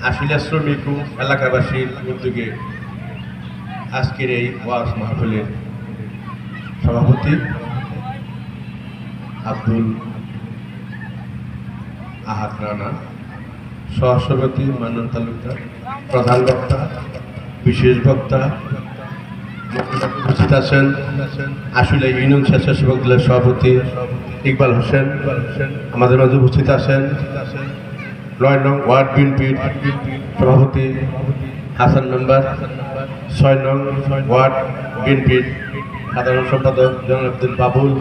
আশুলিয়া শ্রমিক ও এলাকাবাসীর উদ্যোগে আজকের এই ওয়াজ মাহফিলের সভাপতি আব্দুল আহাদ রানা, সহসভাপতি মান্নান তালুকদার, প্রধান বক্তা, বিশেষ বক্তা উপস্থিত আছেন আশুলিয়া ইউনিয়ন স্বেচ্ছাসেবক দলের সভাপতি ইকবাল হোসেন, আমাদের মাঝে উপস্থিত আছেন ৯ নং ওয়ার্ড বিএনপির সভাপতি হাসান মেম্বার, ৬ নং ওয়ার্ড বিএনপির সাধারণ সম্পাদক জনাব আব্দুল বাবুল,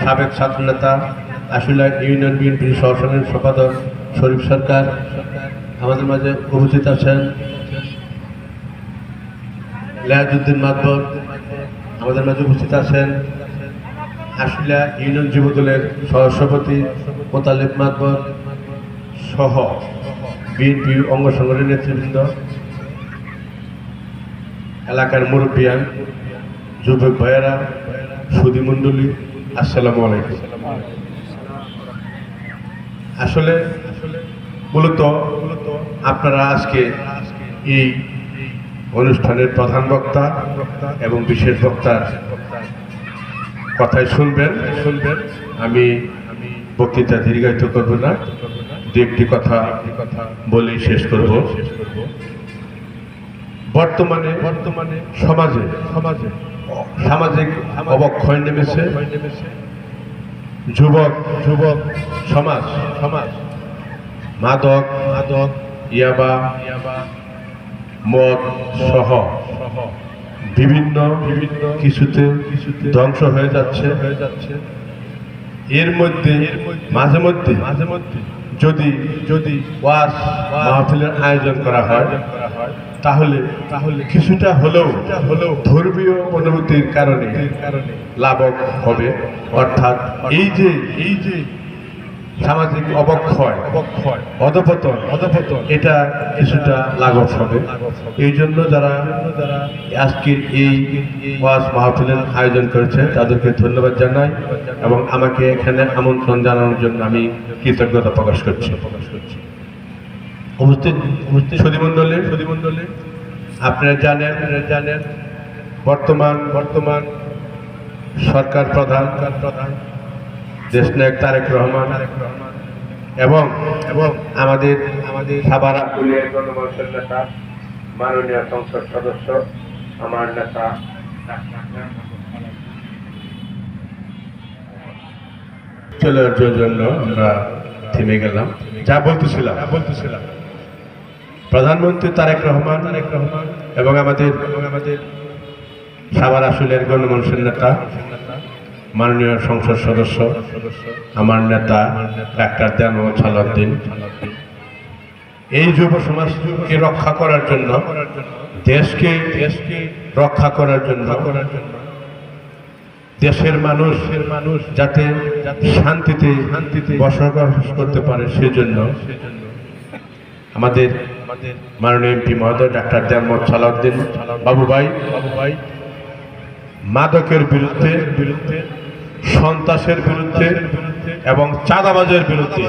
সাবেক ছাত্রনেতা আশুলিয়া ইউনিয়ন বিএনপির সহসাধারণ সম্পাদক শরীফ সরকার, আমাদের মাঝে উপস্থিত আছেন লিয়াজউদ্দিন মাতবর, আমাদের মাঝে উপস্থিত আছেন আশুলিয়া ইউনিয়ন যুবদলের সহসভাপতি মোতালেব মাতবর সহ বিএনপির অঙ্গ সংগঠনের নেতৃবৃন্দ, এলাকার মুরব্বিয়ান, যুবক ভাইয়েরা, সুধী মণ্ডলী, আসসালামু আলাইকুম। আসলে মূলত আপনারা আজকে এই অনুষ্ঠানের প্রধান বক্তা এবং বিশেষ বক্তার কথাই শুনবেন। আমি বক্তৃতা দীর্ঘায়িত করব না, দু একটি কথা বলেই শেষ করব। বর্তমানে সামাজিক অবক্ষয় নেমেছে। যুবক সমাজ মাদক ইয়াবা মদ সহ বিভিন্ন কিছুতে ধ্বংস হয়ে যাচ্ছে। এর মধ্যে মাঝে মধ্যে যদি ওয়াজ মাহফিলের আয়োজন করা হয় তাহলে কিছুটা হলেও ধর্মীয় অনুভূতির কারণে লাভক হবে। অর্থাৎ এই যে সামাজিক অবক্ষয় অধপতন এটা কিছুটা লাঘব হবে। এই জন্য যারা আজকের এই ওয়াজ মাহফিলের আয়োজন করেছে তাদেরকে ধন্যবাদ জানাই এবং আমাকে এখানে আমন্ত্রণ জানানোর জন্য আমি কৃতজ্ঞতা প্রকাশ করছি। উপস্থিত সুধী মণ্ডলী, আপনারা জানেন বর্তমান সরকার প্রধান দেশনায়ক তারেক রহমান এবং আমাদের সাভার আশুলিয়ার গণমানুষের নেতা মাননীয় সংসদ সদস্য আমার নেতা চলে আসার জন্য আমরা থেমে গেলাম। যা বলতেছিলাম প্রধানমন্ত্রী তারেক রহমান এবং আমাদের সাভার আশুলিয়ার গণমানুষের নেতা মাননীয় সংসদ সদস্য আমার নেতা ডাক্তার দেওয়ান সালাউদ্দিন এই যুব সমাজকে রক্ষা করার জন্য, দেশকে রক্ষা করার জন্য, দেশের মানুষ যাতে শান্তিতে বসবাস করতে পারে সেজন্য আমাদের মাননীয় এমপি মহোদয় ডাক্তার দেওয়ান সালাউদ্দিন বাবু ভাই মাদকের বিরুদ্ধে, সন্ত্রাসের বিরুদ্ধে এবং চাঁদাবাজের বিরুদ্ধে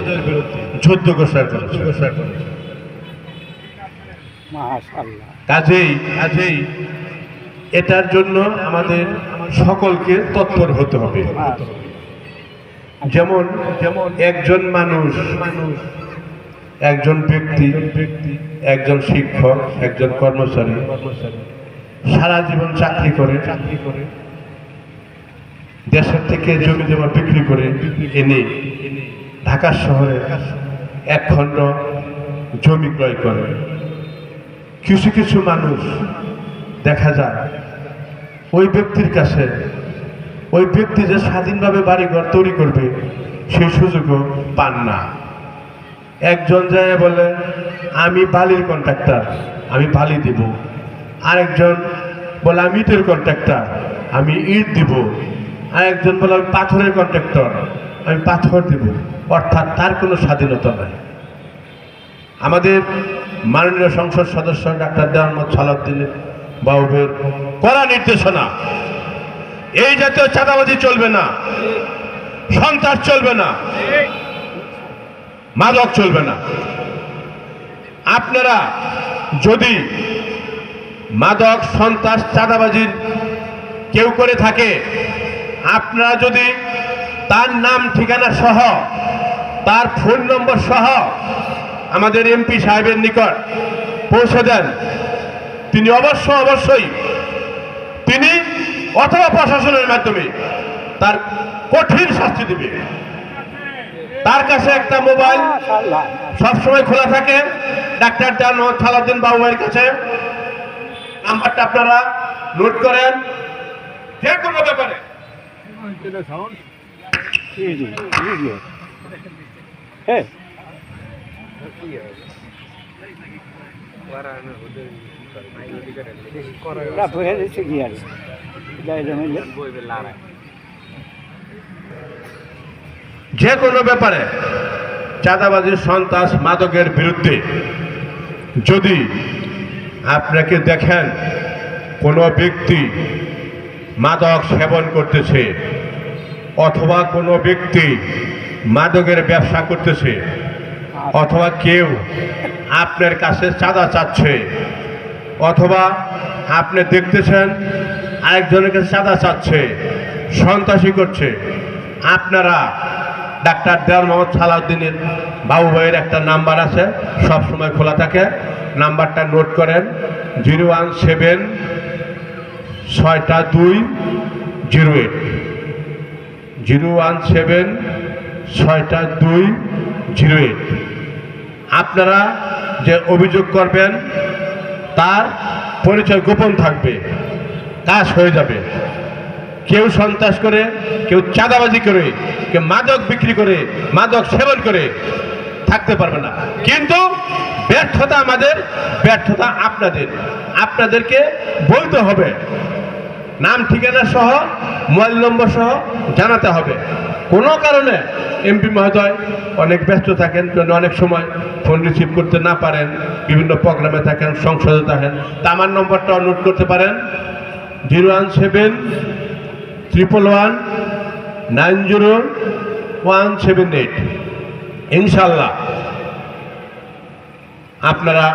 যুদ্ধ ঘোষণা করেছে। কাজেই এটার জন্য আমাদের সকলকে তৎপর হতে হবে। যেমন একজন মানুষ, একজন ব্যক্তি, একজন শিক্ষক, একজন কর্মচারী সারা জীবন চাকরি করে দেশের থেকে জমি জমা বিক্রি করে এনে ঢাকা শহরে এক খণ্ড জমি ক্রয় করে। কিছু মানুষ দেখা যায় ওই ব্যক্তির কাছে, ওই ব্যক্তি যে স্বাধীনভাবে বাড়িঘর তৈরি করবে সেই সুযোগও পান না। একজন যায় বলে আমি বালির কন্ট্রাক্টর, আমি বালি দিব। আরেকজন বলে আমি ইটের কন্ট্রাক্টর, আমি ইট দিব। আরেকজন বলে আমি পাথরের কন্ট্রাক্টর, আমি পাথর দিব। অর্থাৎ তার কোনো স্বাধীনতা নাই। আমাদের মাননীয় সংসদ সদস্য ডাক্তার দেওয়ান সালাউদ্দিন বাবুর কড়া নির্দেশনা, এই জাতীয় চাঁদাবাজি চলবে না। সন্ত্রাস চলবে না, মাদক চলবে না। আপনারা যদি মাদক, সন্ত্রাস, চাঁদাবাজির কেউ করে থাকে, আপনারা যদি তার নাম ঠিকানা সহ, তার ফোন নম্বর সহ আমাদের এমপি সাহেবের নিকট পৌঁছে দেন, তিনি অবশ্যই তিনি অথবা প্রশাসনের মাধ্যমে তার কঠিন শাস্তি দিবে। তার কাছে একটা মোবাইল সবসময় খোলা থাকে, ডাক্তার সালাউদ্দিন বাবু ভাইয়ের কাছে। নাম্বারটা আপনারা নোট করেন, যে কোনো ব্যাপারে যে কোনো ব্যাপারে চাঁদাবাজি, সন্ত্রাস, মাদকের বিরুদ্ধে যদি আপনাকে দেখেন কোনো ব্যক্তি মাদক সেবন করতেছে অথবা কোনো ব্যক্তি মাদকের ব্যবসা করতেছে অথবা কেউ আপনার কাছে চাঁদা চাচ্ছে অথবা আপনি দেখতেছেন আরেকজনের কাছে চাঁদা চাচ্ছে, সন্ত্রাসী করছে, আপনারা ডাক্তার দেওয়ান মোহাম্মদ সালাউদ্দিনের বাবু ভাইয়ের একটা নাম্বার আছে, সবসময় খোলা থাকে। নাম্বারটা নোট করেন, 017-6-2-08 017-6-2-08। আপনারা যে অভিযোগ করবেন তার পরিচয় গোপন থাকবে, কাজ হয়ে যাবে। কেউ সন্ত্রাস করে, কেউ চাঁদাবাজি করে, কেউ মাদক বিক্রি করে, মাদক সেবন করে থাকতে পারবে না। কিন্তু ব্যর্থতা আমাদের, ব্যর্থতা আপনাদের। আপনাদেরকে বলতে হবে, নাম ঠিকানা সহ মোবাইল নম্বর সহ জানাতে হবে। কোনো কারণে এমপি মহোদয় অনেক ব্যস্ত থাকেন, অনেক সময় ফোন রিসিভ করতে না পারেন, বিভিন্ন প্রোগ্রামে থাকেন, সংসদে থাকেন, তা আমার নম্বরটাও নোট করতে পারেন, 017-111-90178। ইনশাল্লাহ আপনারা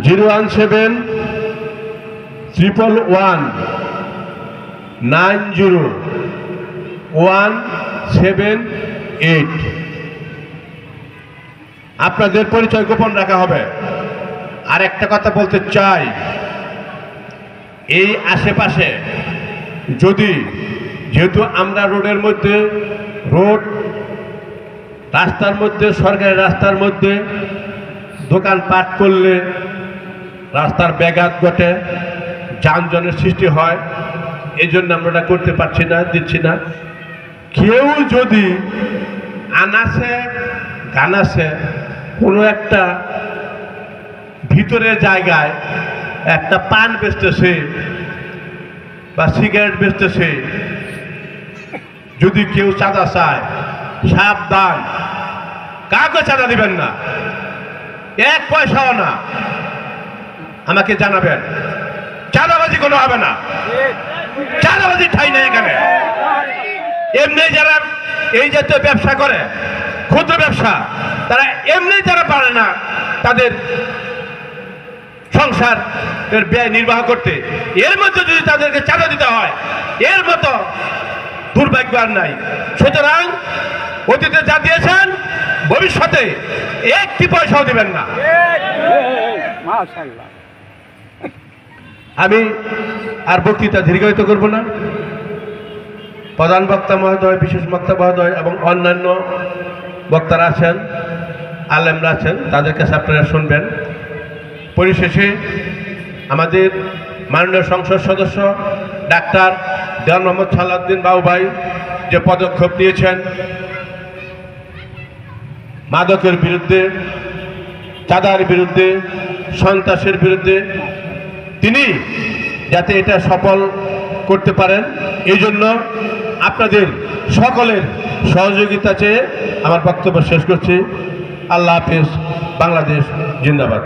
017-111-90178 আপনাদের পরিচয় গোপন রাখা হবে। আর একটা কথা বলতে চাই, এই আশেপাশে যদি, যেহেতু আমরা রোডের মধ্যে, রাস্তার মধ্যে, সরকারি রাস্তার মধ্যে দোকানপাট করলে রাস্তার ব্যাঘাত ঘটে, যানজটের সৃষ্টি হয়, এই জন্য আমরা এটা করতে পারছি না, দিচ্ছি না। কেউ যদি আনাসে গানাসে কোনো একটা ভিতরের জায়গায় একটা পান বেচতেছে বা সিগারেট বেচতেছে, যদি কেউ চাঁদা চায়, সাবধান, কাউকে চাঁদা দিবেন না, 1 পয়সাও না। আমাকে জানাবেন, চাঁদাবাজি কোনো হবে না, চাঁদাবাজি ঠাই নেই এখানে। এমনি যারা এই জাতীয় ব্যবসা করে, ক্ষুদ্র ব্যবসা, তারা এমনি যারা পারে না তাদের সংসারের ব্যয় নির্বাহ করতে, এর মধ্যে যদি তাদেরকে চাঁদা দিতে হয়, এর মতো দুর্ভাগ্য আর নাই। সুতরাং অতীতে যা দিয়েছেন ভবিষ্যতে 1 পয়সাও দিবেন না। আমি আর বক্তৃতা দীর্ঘায়িত করব না। প্রধান বক্তা মহোদয়, বিশেষ বক্তা মহোদয় এবং অন্যান্য বক্তারা আছেন, আলেমরা আছেন, তাদের কাছে আপনারা শুনবেন। পরিশেষে আমাদের মাননীয় সংসদ সদস্য ডাক্তার দেওয়ান মোহাম্মদ সালাউদ্দিন বাবু ভাই যে পদক্ষেপ নিয়েছেন মাদকের বিরুদ্ধে, চাঁদার বিরুদ্ধে, সন্ত্রাসের বিরুদ্ধে, তিনি যাতে এটা সফল করতে পারেন, এই জন্য আপনাদের সকলের সহযোগিতা চেয়ে আমার বক্তব্য শেষ করছি। আল্লাহ হাফেজ। বাংলাদেশ জিন্দাবাদ।